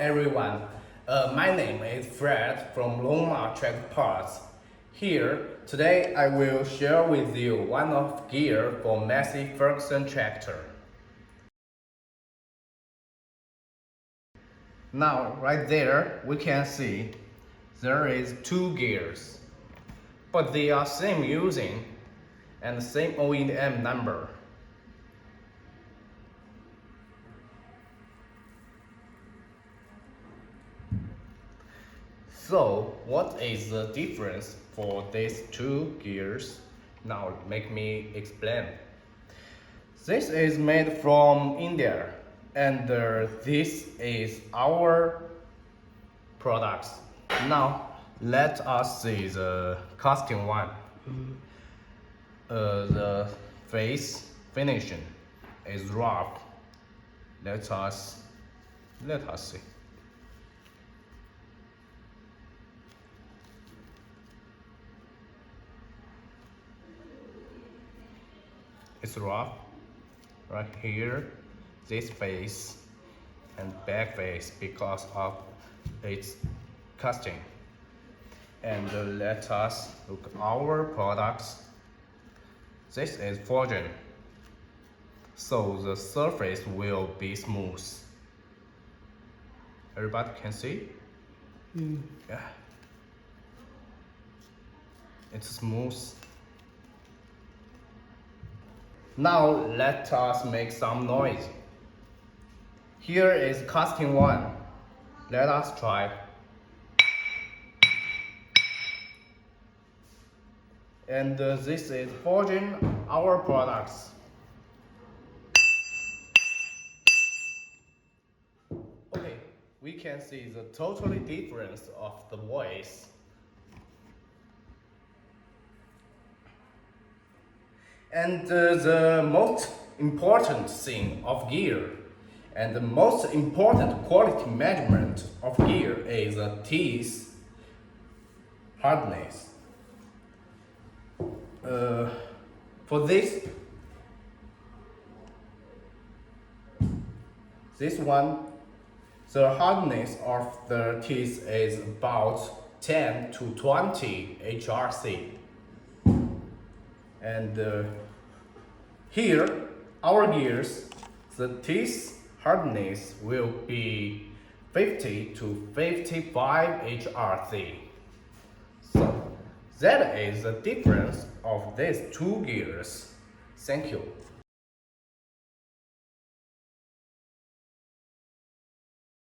everyone. My name is Fred from Longma Track Parts. Here, today I will share with you one of gear for Massey Ferguson tractor. Now, right there, we can see there is two gears, but they are same using and same OEM number. So, what is the difference for these two gears? Now, make me explain. This is made from India, and this is our products. Now, let us see the casting one. The face finishing is rough. Let us see. It's rough right here, this face and back face because of its casting. And let us look at our products. This is forging, so the surface will be smooth. Everybody can see? Yeah. It's smooth. Now let us make some noise. Here is casting one. Let us try. And this is forging our products. Okay, we can see the totally difference of the voice. And the most important thing of gear and the most important quality measurement of gear is the teeth hardness. For this one, the hardness of the teeth is about 10 to 20 HRC. And here, our gears, the teeth hardness will be 50 to 55 HRC. So that is the difference of these two gears. Thank you.